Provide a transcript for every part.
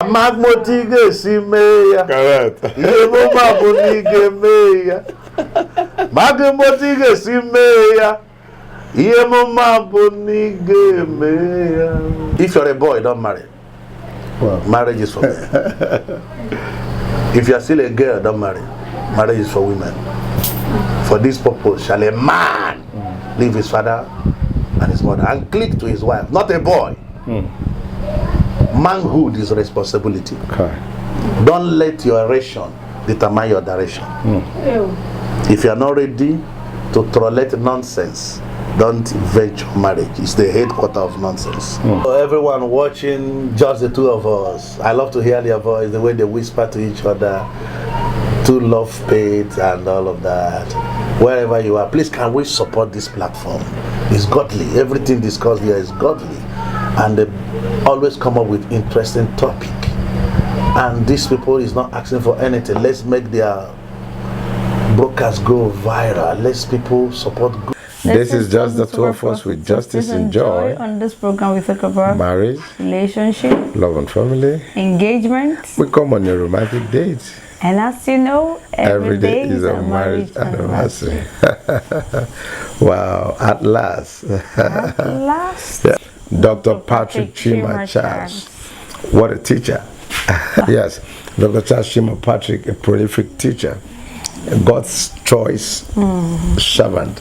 Magmotige simeya. Correct. Yemo mabunige meya. Magmotige simeya. Yemo mabunige meya. If you're a boy, don't marry. Wow. Marriage is for men. If you're still a girl, don't marry. Marriage is for women. For this purpose shall a man leave his father and his mother and cleave to his wife, not a boy. Manhood is responsibility. Okay. Don't let your ration determine your direction. If you are not ready to tolerate nonsense, don't venture marriage. It's the headquarters of nonsense. So everyone watching, just the two of us, I love to hear their voice, the way they whisper to each other, to love faith and all of that. Wherever you are, please can we support this platform? It's godly. Everything discussed here is godly. And they always come up with interesting topic. And these people is not asking for anything. Let's make their broadcast go viral. Let's people support good. This is just the two of us with justice and joy. On this program, we talk about marriage, relationship, love and family, engagement. We come on a romantic date. And as you know, every day is a marriage anniversary. Wow, at last. At last. Yeah. Dr. Patrick Chima Charles. What a teacher. Yes, Dr. Charles Chima Patrick, a prolific teacher. God's choice servant.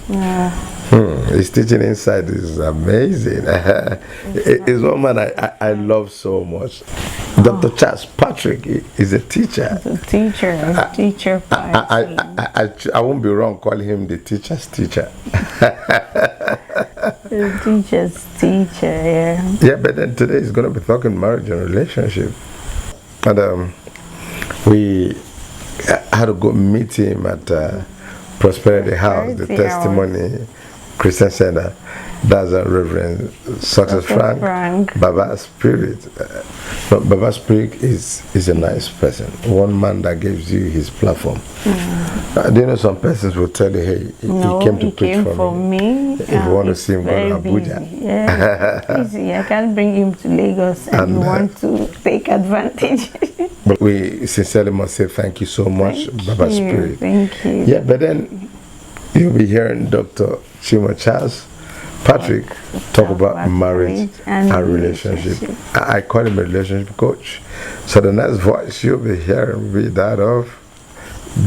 His teaching inside is amazing. It's one man I love so much. Dr. Charles Patrick is a teacher. A teacher. I won't be wrong calling him the teacher's teacher. The teacher's teacher, yeah. Yeah, but then today he's going to be talking marriage and relationship. And we had to go meet him at Prosperity House, the Testimony Christian Center. That's a Reverend Success Frank. Baba Spirit. But Baba Spirit is a nice person. One man that gives you his platform. Do you know some persons will tell you, hey, he came to preach for me. If you want to see him, go to Abuja. Yeah, easy. I can't bring him to Lagos and you want to take advantage. But we sincerely must say thank you so much, Baba Spirit. Thank you. Yeah, but then you'll be hearing Dr. Chima Charles Patrick talk about marriage and relationship. I call him a relationship coach. So the next voice you'll be hearing will be that of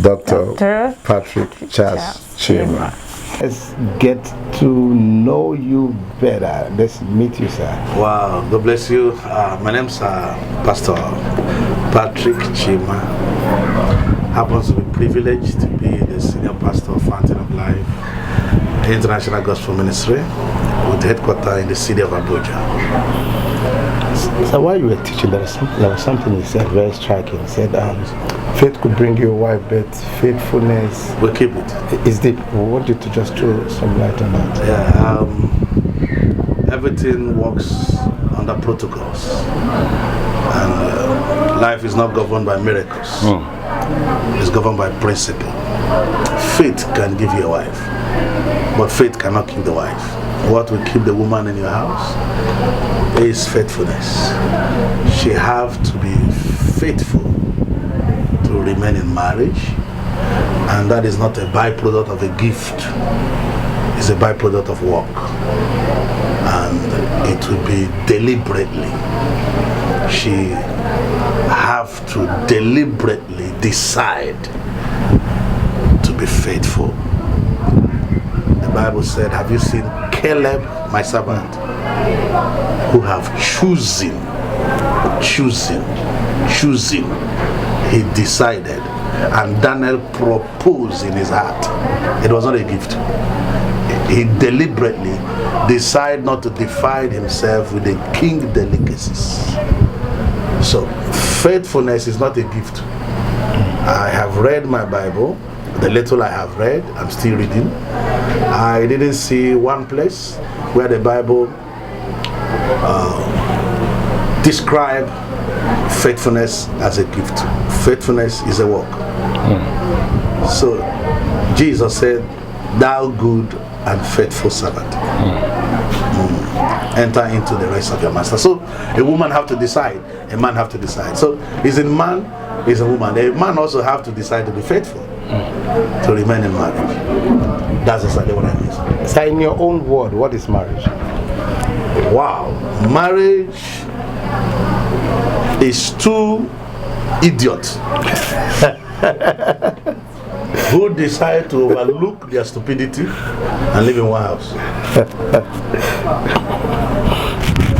Dr. Patrick Charles Chima. Let's get to know you better. Let's meet you, sir. Wow, God bless you. My name's Pastor Patrick Chima. Happens to be privileged to be the senior pastor of Fountain of Life International Gospel Ministry with headquarters in the city of Abuja. So while you were teaching, there was something you said very striking. You said faith could bring you a wife, but faithfulness we keep it. Is deep. We want you to just throw some light on that. Yeah, everything works under protocols, and life is not governed by miracles. It's governed by principle. Faith can give you a wife, but faith cannot keep the wife. What will keep the woman in your house is faithfulness. She have to be faithful to remain in marriage, and that is not a byproduct of a gift. It's a byproduct of work, and it will be deliberately. She have to deliberately decide to be faithful. The Bible said, have you seen Caleb, my servant, who have choosing. He decided, and Daniel proposed in his heart. It was not a gift. He deliberately decided not to defile himself with the king delicacies. So faithfulness is not a gift. I have read my Bible. The little I have read, I'm still reading. I didn't see one place where the Bible describe faithfulness as a gift. Faithfulness is a work. So Jesus said, thou good and faithful servant. enter into the rest of your master. So a woman have to decide, a man have to decide. So is a man, is a woman. A man also have to decide to be faithful, to remain in marriage. That's exactly what I mean. So in your own word, what is marriage? Wow, marriage is two idiots who decide to overlook their stupidity and live in one house.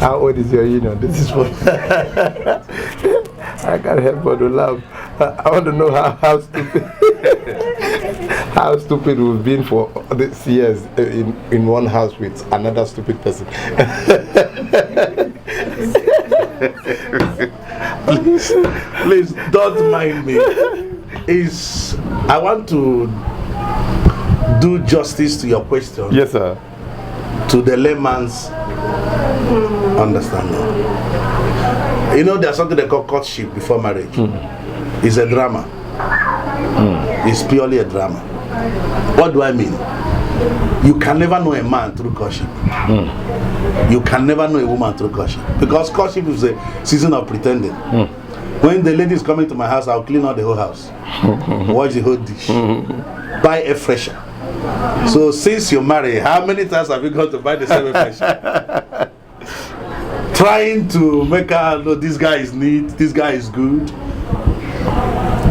How old is your union? This is what I can't help but to laugh. I want to know how stupid how stupid we've been for these years in one house with another stupid person. Please don't mind me. I want to do justice to your question. Yes, sir. To the layman's understanding. You know, there's something they call courtship before marriage. It's a drama. It's purely a drama. What do I mean? You can never know a man through courtship. You can never know a woman through courtship. Because courtship is a season of pretending. When the lady is coming to my house, I'll clean out the whole house. Wash the whole dish. Buy a fresher. So since you're married, how many times have you gone to buy the same fresher? Trying to make her know this guy is neat, this guy is good.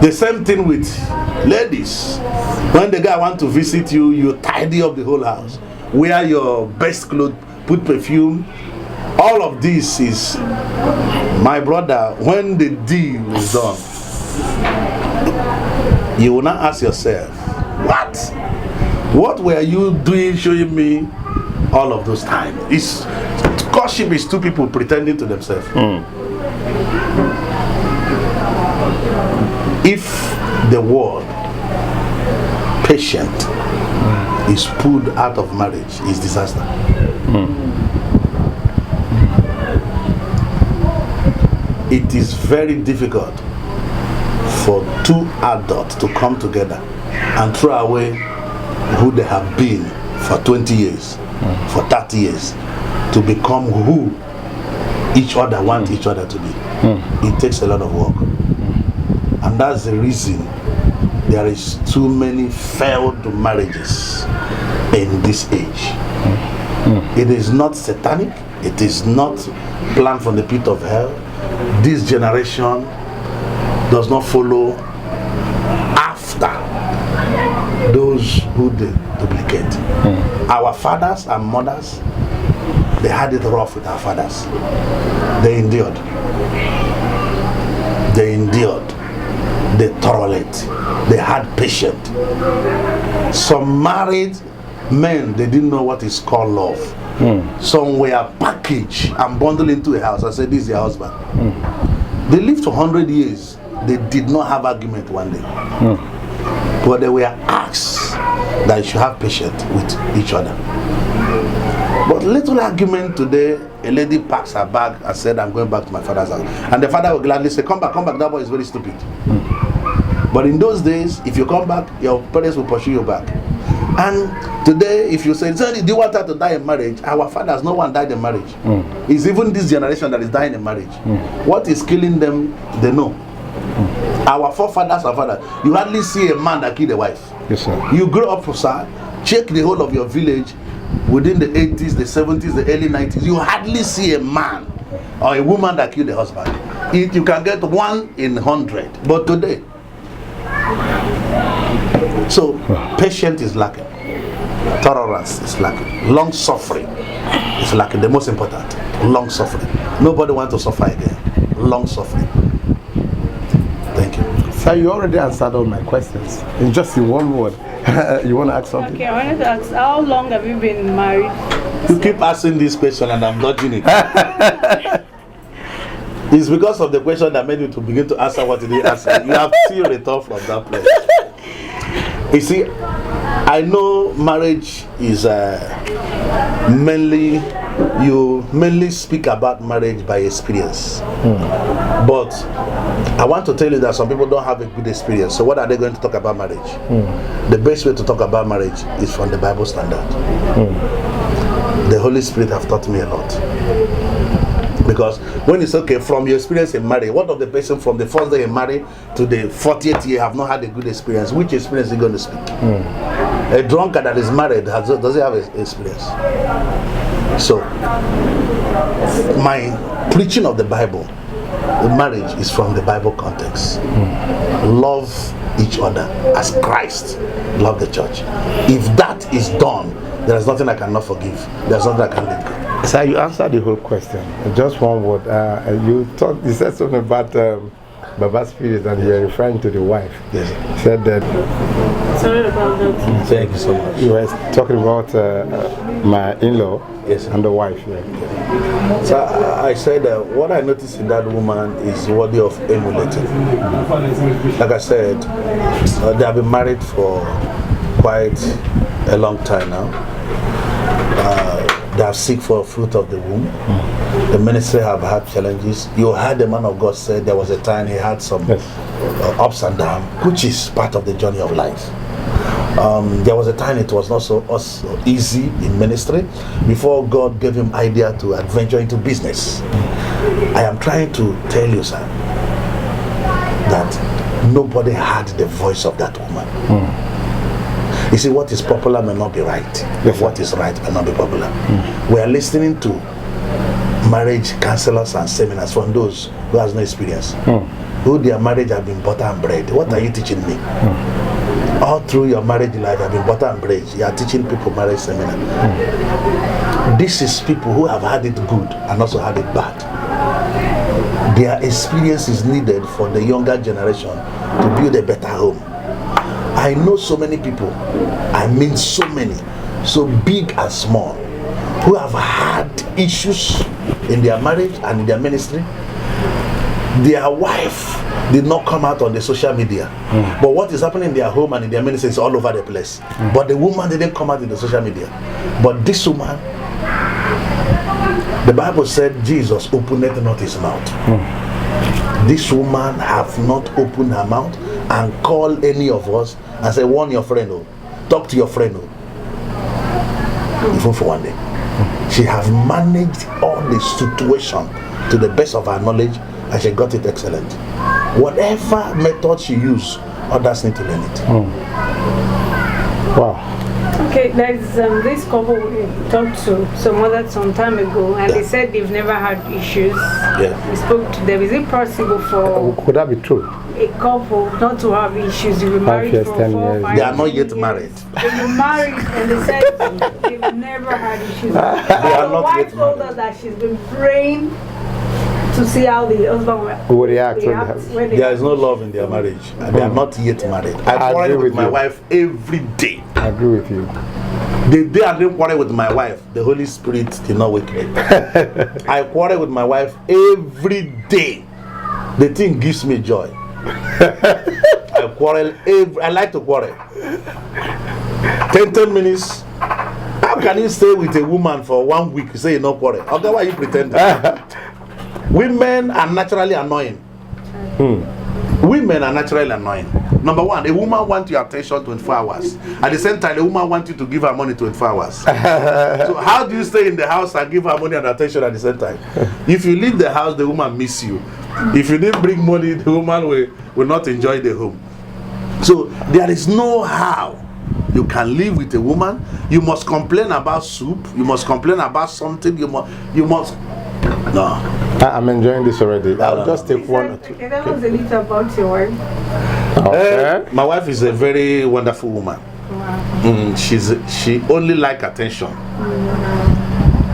The same thing with ladies. When the guy wants to visit you, you tidy up the whole house. Wear your best clothes, put perfume. All of this is, my brother, when the deal is done, you will not ask yourself, what were you doing showing me all of those times? Courtship is two people pretending to themselves. If the word patient is pulled out of marriage, is disaster. It is very difficult for two adults to come together and throw away who they have been for 20 years, for 30 years, to become who each other want each other to be. It takes a lot of work. And that's the reason there is too many failed marriages in this age. It is not satanic. It is not planned from the pit of hell. This generation does not follow after those who they duplicate. Our fathers and mothers, they had it rough with our fathers. They endured. They endured. They tolerate. They had patience. Some married men, they didn't know what is called love. Some were packaged and bundled into a house and said, this is your husband. They lived for 100 years. They did not have argument one day. But they were asked that you should have patience with each other. But little argument today, a lady packs her bag and said, I'm going back to my father's house. And the father will gladly say, come back, that boy is very stupid. But in those days, if you come back, your parents will pursue you back. And today, if you say, do you want her to die in marriage? Our fathers, no one died in marriage. It's even this generation that is dying in marriage. What is killing them, they know. Our forefathers and fathers, you hardly see a man that killed a wife. Yes, sir. You grow up, sir, check the whole of your village, within the 80s, the 70s, the early 90s, you hardly see a man or a woman that killed a husband. You can get 1 in 100. But today, so patience is lacking. Tolerance is lacking. Long suffering is lacking. The most important, long suffering. Nobody wants to suffer again. Long suffering. Thank you. Sir, you already answered all my questions. In just in one word. You want to ask something? Okay, I wanted to ask, how long have you been married? You keep asking this question and I'm dodging it. It's because of the question that made you to begin to answer what you didn't answer. You have still returned from that place. You see, I know marriage is you mainly speak about marriage by experience. But I want to tell you that some people don't have a good experience. So what are they going to talk about marriage? The best way to talk about marriage is from the Bible standard. the Holy Spirit have taught me a lot. Because when it's okay, from your experience in marriage, what of the person from the first day in marriage to the 40th year have not had a good experience? Which experience is he going to speak? A drunkard that is married, does he have an experience? So, my preaching of the Bible, the marriage is from the Bible context. Love each other as Christ loved the church. If that is done, there is nothing I cannot forgive. There is nothing I can let go. Sir, you answered the whole question. Just one word. You said something about Baba's spirit, and you were referring to the wife. Yes. You said that. Sorry about that. Thank you so much. You were talking about my in-law, yes, and the wife. Yeah. So I said what I noticed in that woman is worthy of emulating. Like I said, they have been married for quite a long time now. They are sick for fruit of the womb. The ministry have had challenges. You heard the man of God say there was a time he had some ups and downs, which is part of the journey of life. There was a time it was not so easy in ministry before God gave him idea to adventure into business. I am trying to tell you, sir, that nobody had the voice of that woman. You see, what is popular may not be right. Yes, what is right may not be popular. We are listening to marriage counselors and seminars from those who has no experience, who their marriage have been butter and bread. What are you teaching me? All through your marriage life have been butter and bread. You are teaching people marriage seminar. This is people who have had it good and also had it bad. Their experience is needed for the younger generation to build a better home. I know so many people, I mean so many, so big and small, who have had issues in their marriage and in their ministry. Their wife did not come out on the social media, but what is happening in their home and in their ministry is all over the place. But the woman didn't come out in the social media. But this woman, the Bible said Jesus opened not his mouth. This woman have not opened her mouth and call any of us and say, warn your friend, talk to your friend, even for one day. She have managed all the situation to the best of her knowledge, and she got it excellent. Whatever method she used, others need to learn it. Wow. Okay, there's this couple we talked to some time ago, and they said they've never had issues. Yeah. We spoke to them. Is it possible for Could that be true? a couple not to have issues? You were married 5 years, for 10 4, years. 5 They are not yet years. married. They were married, and they said they've never had issues. They are The not wife yet told married. us that she's been praying to see how the husband will react when There is no love in their marriage, and they are not yet married. I quarrel with my wife every day. I agree with you. The day I didn't quarrel with my wife, the Holy Spirit did not wake me. I quarrel with my wife every day. The thing gives me joy. I like to quarrel. 10 minutes. How can you stay with a woman for 1 week? You say you not quarrel. Okay, why are you pretending? Women are naturally annoying. Women are naturally annoying. Number one, a woman wants your attention 24 hours. At the same time, a woman wants you to give her money 24 hours. So how do you stay in the house and give her money and attention at the same time? If you leave the house, the woman miss you. If you didn't bring money, the woman will not enjoy the home. So there is no how you can live with a woman. You must complain about soup. You must complain about something. You must. No. I'm enjoying this already. I'll just take one or two. Okay, that was a little about your wife. Okay. My wife is a very wonderful woman. Wow. She only like attention.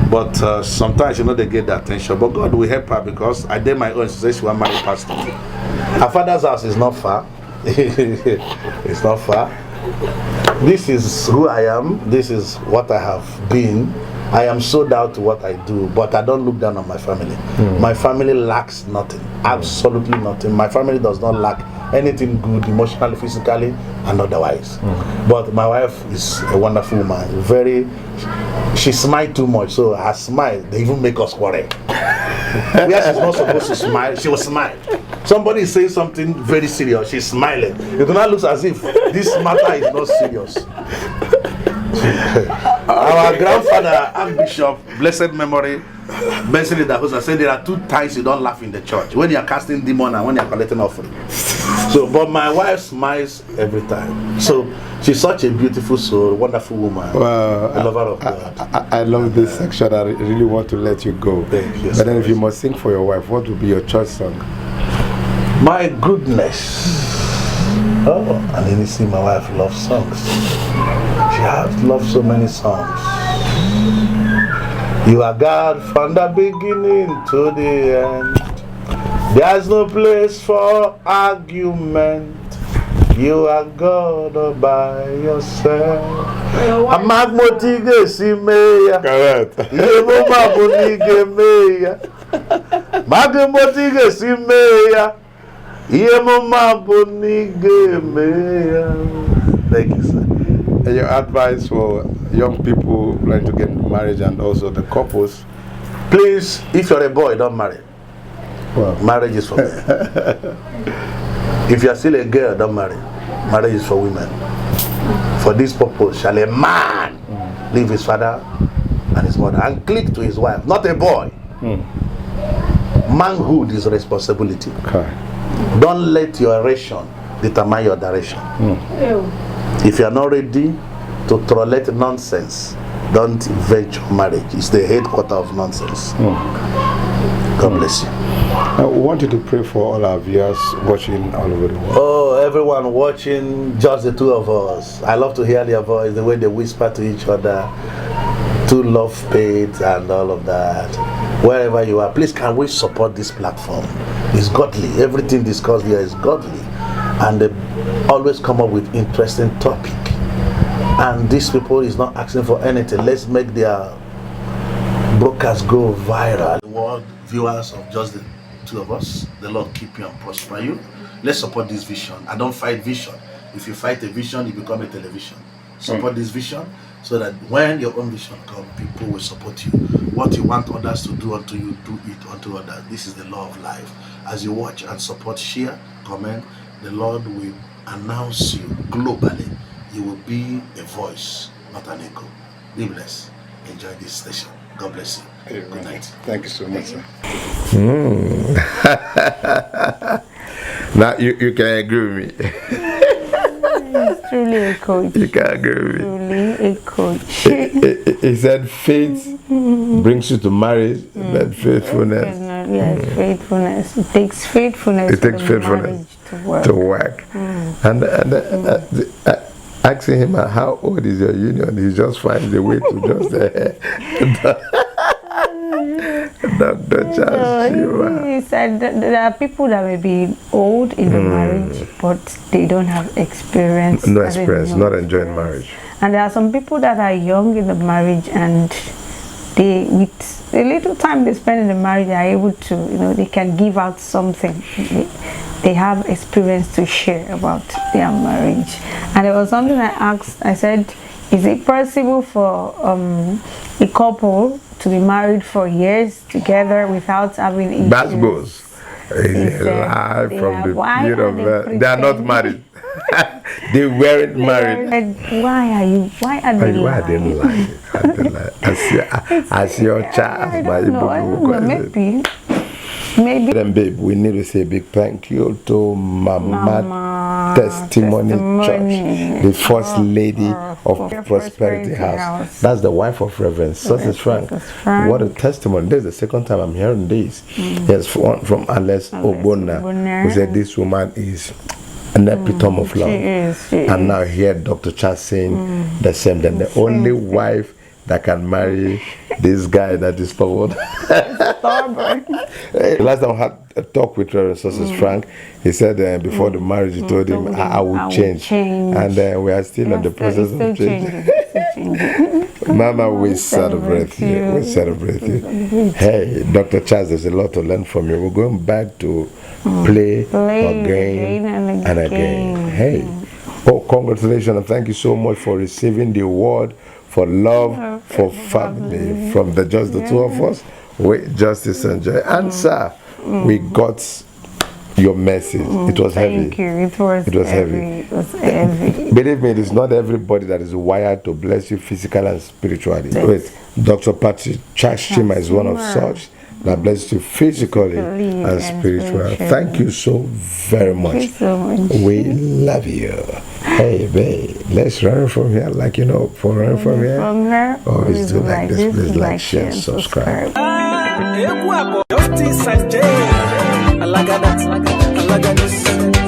But sometimes they get the attention. But God will help her, because I did my own. She says she want to marry pastor. Her father's house is not far. It's not far. This is who I am. This is what I have been. I am sold out to what I do, but I don't look down on my family. My family lacks nothing, absolutely nothing. My family does not lack anything good, emotionally, physically, and otherwise. But my wife is a wonderful woman. She smiles too much, so her smile, they even make us quarrel. Where she's not supposed to smile, she will smile. Somebody is saying something very serious, she's smiling. It do not look as if this matter is not serious. Our grandfather, Archbishop, blessed memory, Benson Idahosa said there are 2 times you don't laugh in the church: when you are casting demon and when you are collecting offering. So, but my wife smiles every time. So she's such a beautiful soul, wonderful woman, a lover of God. I love this section. I really want to let you go. Thank you. But then, if you must sing for your wife, what would be your church song? My goodness. Oh, and then you see my wife loves songs. She has loved so many songs. You are God from the beginning to the end. There's no place for argument. You are God all by yourself. Amagmotige simeya. Correct. Yemo mabunige meya. Magmotige simeya. Yemo mabunige meya. Thank you, sir. And your advice for young people trying to get married and also the couples? Please, if you're a boy, don't marry. Well, Marriage is for men. If you're still a girl, don't marry. Marriage is for women. For this purpose shall a man leave his father and his mother and cleave to his wife, not a boy. Manhood is responsibility. okay. Don't let your ration determine your direction. If you are not ready to tolerate nonsense, don't venture marriage. It's the headquarters of nonsense. God bless you. I want you to pray for all our viewers watching all over the world. Oh, everyone watching, just the 2 of us. I love to hear their voice, the way they whisper to each other, to love faith and all of that. Wherever you are, please can we support this platform? It's godly. Everything discussed here is godly. And they always come up with interesting topic. And these people is not asking for anything. Let's make their broadcast go viral. The world viewers of just the 2 of us, the Lord keep you and prosper you. Let's support this vision. I don't fight vision. If you fight a vision, you become a television. Support this vision so that when your own vision comes, people will support you. What you want others to do unto you, do it unto others. This is the law of life. As you watch and support, share, comment, the Lord will announce you globally. You will be a voice, not an echo. Be blessed. Enjoy this station. God bless you. Good night. Thank you so much, sir. Now you can agree with me. He's truly a coach. You can agree with me. Truly a coach. He said faith brings you to marriage, but faithfulness. Yes, faithfulness. It takes faithfulness. It takes faithfulness to work. And asking him how old is your union, he just finds a way to just Dr. Charles Chima. He said that there are people that may be old in the marriage, but they don't have experience. No experience, not enjoying marriage. And there are some people that are young in the marriage, and they, with a little time they spend in the marriage, they are able to, they can give out something. They have experience to share about their marriage. And there was something I asked. I said, is it possible for a couple to be married for years together without having issues? That goes. It's a lie from the period of that. They are not married. They weren't married. Why are they lying? As your child, my maybe. Then, babe, we need to say a big thank you to Mama Testimony Church, the first lady of Prosperity House. That's the wife of Reverend Success Frank. What a testimony. This is the second time I'm hearing this. Yes, from Alex Obona, who said this woman is an epitome of love. She is. And now here Dr. Charles saying the same. Then the only wife that can marry this guy that is forward. Last time I had a talk with Reverend Success Frank, he said before the marriage, he told him, I will change. And we are still in the process of changing. Mama, we celebrate you. We celebrate you. Hey, Dr. Charles, there's a lot to learn from you. We're going back to play again and again. Hey, oh, congratulations and thank you so much for receiving the award for love, for family, from the just the 2 of us, with justice and joy. And sir, we got your message. It was heavy. Thank you. It was heavy. It was heavy. Believe me, it is not everybody that is wired to bless you physically and spiritually. Wait, Dr. Patrick Chima is one of such that blesses you physically and spiritually. Thank you so very much. Thank you so much. We love you. Hey, babe, let's run from here. Like, you know, for running from here, always do like this. Please like, share, and subscribe.